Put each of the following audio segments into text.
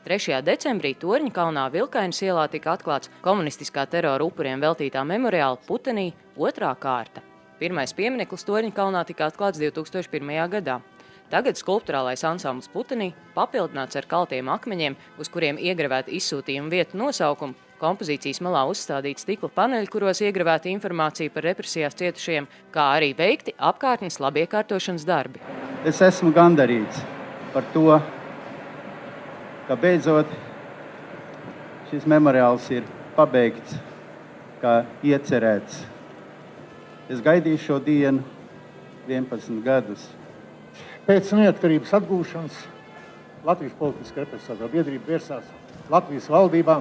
3. decembrī Torņkalnā Vilkainas ielā tika atklāts komunistiskā terora upuriem veltītā memoriāla Putenī 2. kārta. Pirmais piemineklis Torņkalnā tika atklāts 2001. gadā. Tagad skulpturālais ansamblis Putenī papildināts ar kaltiem akmeņiem, uz kuriem iegravēta izsūtījuma vietu nosaukumu, kompozīcijas malā uzstādīti stikla paneļi, kuros iegravēta informācija par represijās cietušiem, kā arī veikti apkārtnes labiekārtošanas darbi. Es esmu gandarīts par to, ka beidzot šis memoriāls ir pabeigts, kā iecerēts. Es gaidīju šo dienu 11 gadus. Pēc neatkarības atgūšanas Latvijas politiskā represētā biedrība vērsās Latvijas valdībā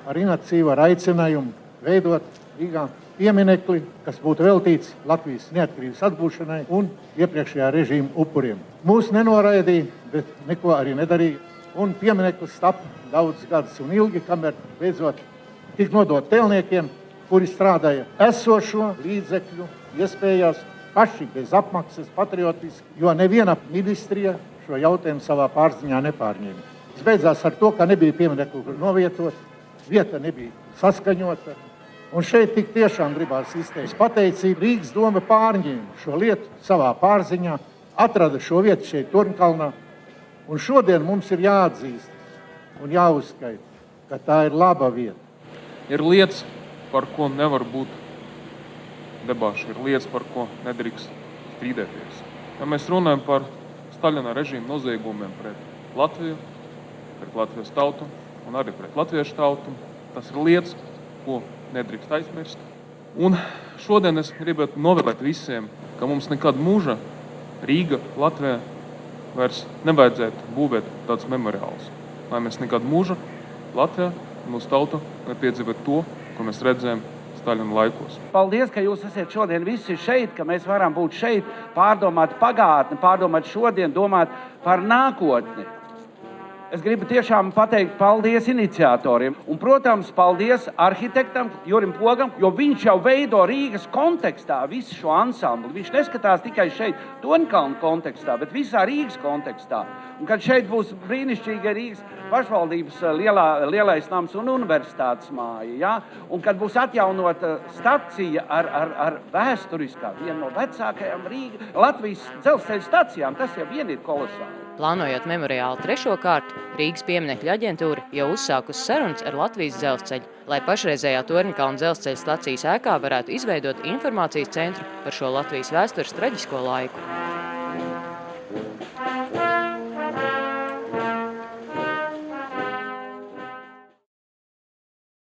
ar iniciatīvu, ar aicinājumu veidot Rīgā pieminekli, kas būtu veltīts Latvijas neatkarības atgūšanai un iepriekšējā režīma upuriem. Mūs nenoraidīja, bet neko arī nedarīja. Un piemineklis tapa daudz gadus un ilgi, kamēr beidzot tika nodot tēlniekiem, kuri strādāja esošo līdzekļu iespējās paši bez apmaksas patriotiski, jo neviena ministrija šo jautājumu savā pārziņā nepārņēma. Tas beidzās ar to, ka nebija pieminekli, kur novietot, vieta nebija saskaņota. Un šeit tik tiešām gribās izteikt pateicību. Rīgas doma pārņēma šo lietu savā pārziņā, atrada šo vietu šeit Torņkalnā. Un šodien mums ir jāatzīst un jāuzskaita, ka tā ir laba vieta. Ir lietas, par ko nevar būt debāšu, ir lietas, par ko nedrīkst strīdēties. Ja mēs runājam par Staļina režīma noziegumiem pret Latviju, pret Latvijas tautu un arī pret latviešu tautu, tas ir lietas, ko nedrīkst aizmirst. Un šodien es gribētu novēlēt visiem, ka mums nekad mūža Rīga, Latvijā vairs nevajadzētu būvēt tāds memoriāls. Lai mēs nekad mūža Latvijā un mūsu tauta nepiedzīvot to, ko mēs redzējām Staļina laikos. Paldies, ka jūs esat šodien visi šeit, ka mēs varam būt šeit, pārdomāt pagātni, pārdomāt šodien, domāt par nākotni. Es gribu tiešām pateikt paldies iniciatoriem un, protams, paldies arhitektam Jurim Pogam, jo viņš jau veido Rīgas kontekstā visu šo ansambli. Viņš neskatās tikai šeit Torņkalna kontekstā, bet visā Rīgas kontekstā. Un kad šeit būs brīnišķīga Rīgas pašvaldības lielais nams un universitātes māja, ja? Un kad būs atjaunota stacija ar vēsturiskā, viena no vecākajām Latvijas dzelzceļa stacijām, tas jau vien ir kolosāli. Plānojot memoriālu 3. kārtu, Rīgas pieminekļu aģentūra jau uzsākusi sarunas ar Latvijas dzelzceļu, lai pašreizējā Torņkalna dzelzceļa stacijas ēkā varētu izveidot informācijas centru par šo Latvijas vēstures traģisko laiku.